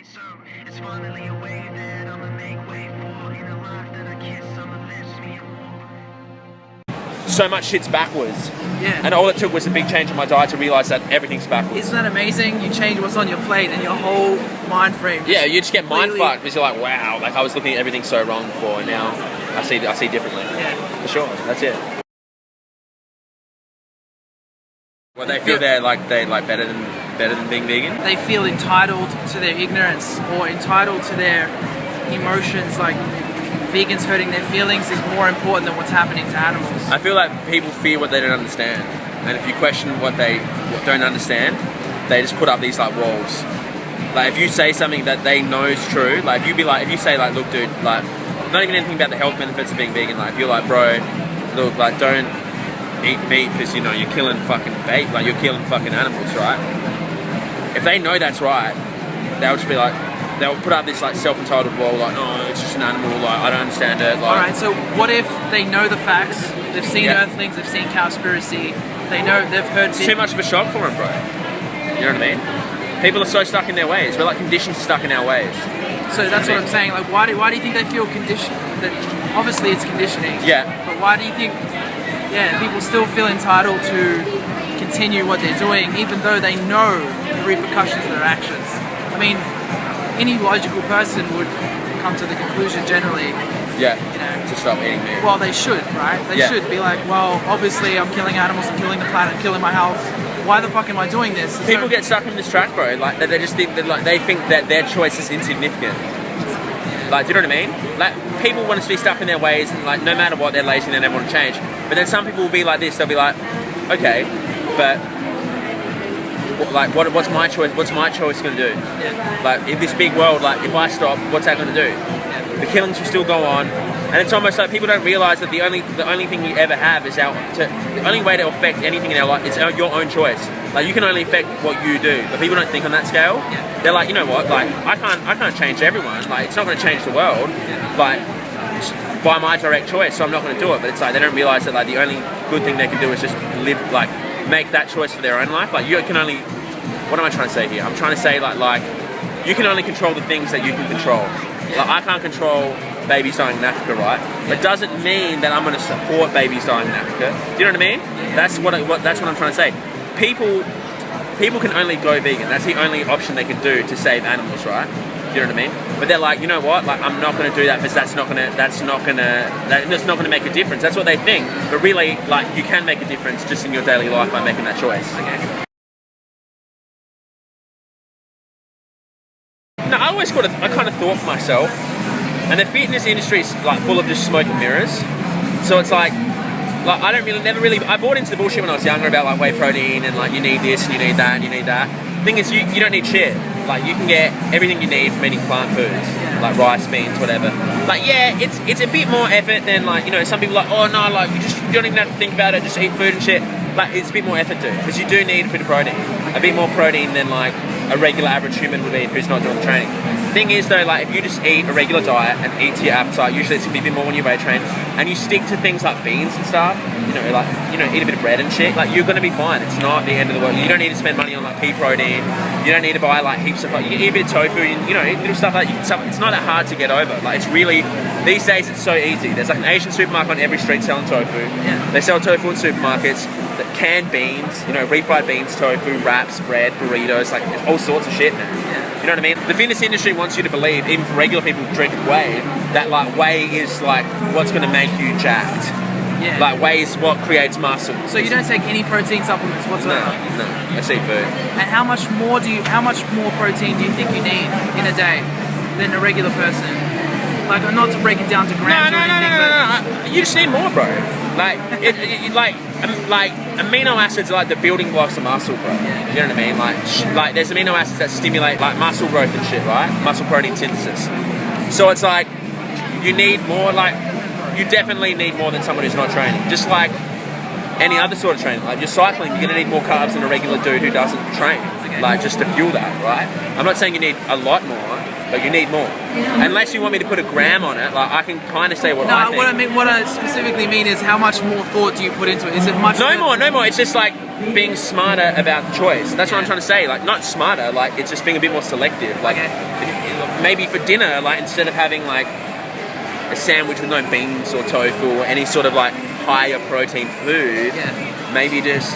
So it's finally a wave that I'ma make way for. In a life that I kiss, I'ma lift me more. So much shit's backwards. Yeah. And all it took was a big change in my diet to realise that everything's backwards. Isn't that amazing? You change what's on your plate and your whole mind frame. Yeah, you just get mind completely- fucked because you're like, wow, like I was looking at everything so wrong before, and now I see differently. Yeah. For sure, that's it. Well, they feel they're better than being vegan. They feel entitled to their ignorance or entitled to their emotions. Like vegans hurting their feelings is more important than what's happening to animals. I feel like people fear what they don't understand, and if you question what they don't understand, they just put up these like walls. Like if you say something that they know is true, like if you say like, look, dude, like not even anything about the health benefits of being vegan. Like if you're like, bro, look, like don't eat meat because you know you're killing fucking bait, like you're killing fucking animals, right? If they know that's right, they'll just be like, they'll put up this like self-entitled wall, like, no, it's just an animal, like I don't understand it. Like, All right, so what if they know the facts? They've seen Yeah. Earthlings, they've seen Cowspiracy, they know, they've heard. it's too much of a shock for them, bro. You know what I mean? People are so stuck in their ways. We're like conditioned stuck in our ways. So that's what I'm saying. Like, why do you think they feel conditioned? That obviously it's conditioning. Yeah. But why do you think? Yeah, people still feel entitled to continue what they're doing, even though they know the repercussions of their actions. I mean, any logical person would come to the conclusion generally. Yeah. You know, To stop eating meat. well, they should, right? They Yeah. should be like, well, obviously I'm killing animals, I'm killing the planet, I'm killing my health. Why the fuck am I doing this? People get stuck in this track, bro. Like they just think that like they think that their choice is insignificant. Like, do you know what I mean? Like people want to be stuck in their ways, and like no matter what, they're lazy and they never want to change. But then some people will be like this. They'll be like, okay, but like what's my choice? What's my choice going to do? Yeah. Like in this big world, like if I stop, what's that going to do? The killings will still go on, and it's almost like people don't realise that the only thing we ever have is the only way to affect anything in our life is your own choice. Like you can only affect what you do, but people don't think on that scale. Yeah. They're like, you know what? Like I can't change everyone. Like it's not going to change the world. Like by my direct choice, so I'm not going to do it. But it's like they don't realise that like the only good thing they can do is just live, like make that choice for their own life. Like you can only. What am I trying to say here? I'm trying to say like you can only control the things that you can control. Like I can't control babies dying in Africa, right? It doesn't mean that I'm going to support babies dying in Africa. Do you know what I mean? That's what I'm trying to say. People can only go vegan. That's the only option they can do to save animals, right? Do you know what I mean? But they're like, you know what? Like I'm not going to do that because that's not going to make a difference. That's what they think. But really, like you can make a difference just in your daily life by making that choice. Okay. No, I kind of thought for myself, and the fitness industry is like full of just smoke and mirrors. So it's like I bought into the bullshit when I was younger about like whey protein and like you need this and you need that and you need that. Thing is, you don't need shit. Like you can get everything you need from eating plant foods, like rice, beans, whatever. Like yeah, it's a bit more effort than like some people are like, oh no, like you don't even have to think about it, just eat food and shit. Like it's a bit more effort too, because you do need a bit of protein, a bit more protein than like a regular average human would eat who's not doing training. Thing is though, like if you just eat a regular diet and eat to your appetite, usually it's gonna be a bit more when you weight train, and you stick to things like beans and stuff, eat a bit of bread and shit, like you're gonna be fine. It's not the end of the world. You don't need to spend money on like pea protein. You don't need to buy like heaps of you can eat a bit of tofu and eat little stuff like it's not that hard to get over. Like it's really these days it's so easy. There's like an Asian supermarket on every street selling tofu. Yeah. They sell tofu in supermarkets. Canned beans, refried beans, tofu, wraps, bread, burritos, like all sorts of shit, man. Yeah. You know what I mean? The fitness industry wants you to believe, even for regular people who drink whey, that like whey is like what's going to make you jacked. Yeah. Like whey is what creates muscle. So you don't take any protein supplements whatsoever? No, I see food. And how much more protein do you think you need in a day than a regular person? Like, not to break it down to grams or anything. No. You just need more, bro. Like, like amino acids are like the building blocks of muscle, bro. Yeah. You know what I mean? Like there's amino acids that stimulate like muscle growth and shit, right? Muscle protein synthesis. So it's like you need more. Like you definitely need more than someone who's not training. Just like any other sort of training. Like you're cycling, you're gonna need more carbs than a regular dude who doesn't train. Okay. Like just to fuel that, right? I'm not saying you need a lot more, but you need more. Unless you want me to put a gram on it, like I can kind of say what I think. What I specifically mean is how much more thought do you put into it? Is it much? No more. It's just like being smarter about the choice. That's what I'm trying to say. Like, not smarter, like, it's just being a bit more selective. Like, maybe for dinner, like, instead of having, like, a sandwich with no beans or tofu or any sort of, like, higher protein food, maybe just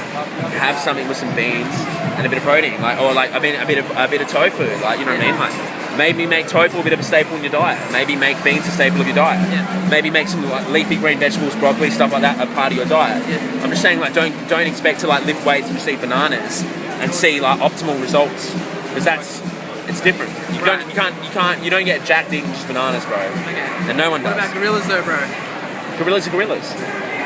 have something with some beans and a bit of protein, like, or like a bit of tofu, like, you know what I mean? Like, maybe make tofu a bit of a staple in your diet. Maybe make beans a staple of your diet. Maybe make some like leafy green vegetables, broccoli, stuff like that a part of your diet. I'm just saying, like, don't expect to like lift weights and just eat bananas and see like optimal results, because it's different. You don't get jacked eating just bananas, bro. And no one does. What about gorillas though, bro? Gorillas are gorillas.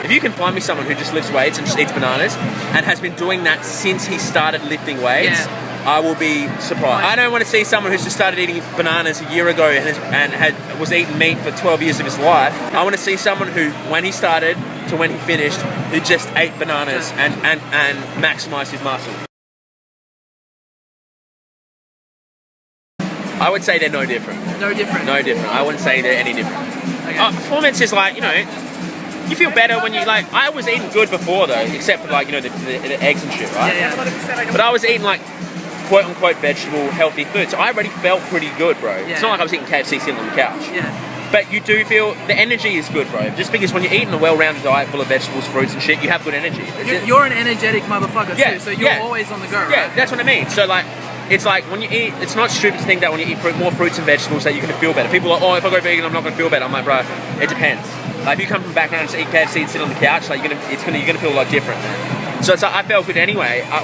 If you can find me someone who just lifts weights and just eats bananas and has been doing that since he started lifting weights, I will be surprised. I don't want to see someone who's just started eating bananas a year ago and was eating meat for 12 years of his life. I want to see someone who, when he started to when he finished, who just ate bananas and maximised his muscle. I would say they're no different. No different? No different. I wouldn't say they're any different. Performance is like, you know, you feel better when you, like, I was eating good before though, except for like, you know, the eggs and shit, right? But I was eating like quote-unquote vegetable, healthy food, so I already felt pretty good, bro. It's not like I was eating KFC sitting on the couch. But you do feel, the energy is good, bro. Just because when you're eating a well-rounded diet full of vegetables, fruits and shit, you have good energy. You're an energetic motherfucker too, so you're always on the go, right? Yeah, that's what I mean. So like, it's like when you eat, it's not stupid to think that when you eat more fruits and vegetables that you're going to feel better. People are like, oh, if I go vegan, I'm not going to feel better. I'm like, bro, it depends. Like, if you come from a background and just eat KFC and sit on the couch, like, you're gonna feel a lot different, man. So it's like, I felt good anyway. I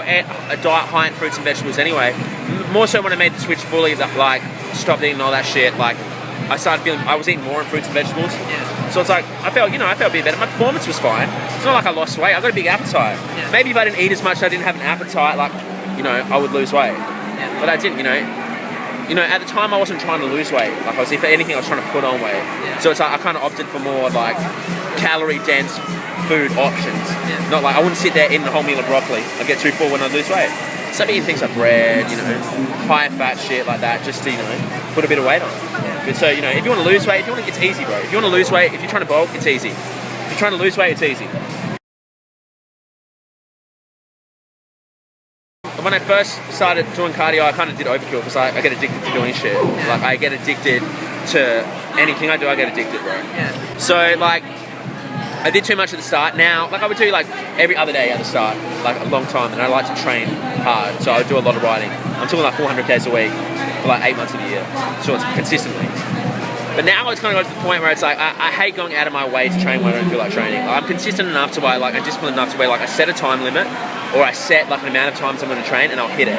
ate a diet high in fruits and vegetables anyway. More so when I made the switch fully, that like stopped eating all that shit. Like, I started feeling I was eating more in fruits and vegetables. So it's like I felt a bit better. My performance was fine. It's not like I lost weight. I got a big appetite. Maybe if I didn't eat as much, I didn't have an appetite. Like, you know, I would lose weight. But I didn't. You know, at the time I wasn't trying to lose weight. Like, if anything, I was trying to put on weight. So it's like I kind of opted for more like calorie-dense food options. Not like I wouldn't sit there eating a whole meal of broccoli. I'd get too full when I lose weight. So I'm eating things like bread, you know, high-fat shit like that, just to, you know, put a bit of weight on. But so, you know, if you want to lose weight, it's easy, bro. If you want to lose weight, if you're trying to bulk, it's easy. If you're trying to lose weight, it's easy. When I first started doing cardio, I kind of did overkill because I get addicted to doing shit. Like, I get addicted to anything I do, I get addicted, bro. So, like, I did too much at the start. Now, like, I would do, like, every other day at the start, like, a long time, and I like to train hard, so I would do a lot of riding. I'm talking like 400 k's a week for, like, 8 months of the year, so it's consistently. But now it's kind of got to the point where it's like, I hate going out of my way to train when I don't feel like training. Like, I'm consistent enough to where, like, I'm disciplined enough to where, like, I set a time limit, or I set like an amount of times I'm going to train and I'll hit it.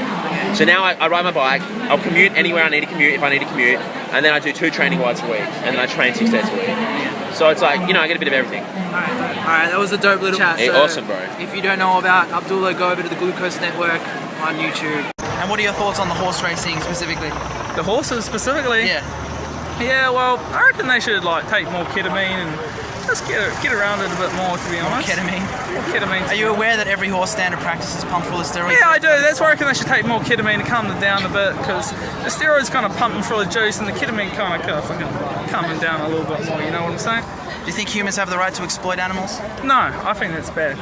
So now I ride my bike, I'll commute anywhere I need to commute if I need to commute, and then I do 2 training rides a week, and then I train 6 days a week. So it's like, you know, I get a bit of everything. Alright, that was a dope little chat. Hey, so awesome, bro. If you don't know about Abdullah, go over to the Glucose Network on YouTube. And what are your thoughts on the horse racing specifically? The horses specifically? Yeah, well, I reckon they should like take more ketamine and just get around it a bit more, to be honest. More ketamine. Are you aware that every horse standard practice is pumped full of steroids? Yeah, I do. That's why I reckon they should take more ketamine to calm them down a bit, because the steroids kind of pump them full of juice and the ketamine kind of fucking calm them down a little bit more, you know what I'm saying? Do you think humans have the right to exploit animals? No, I think that's bad.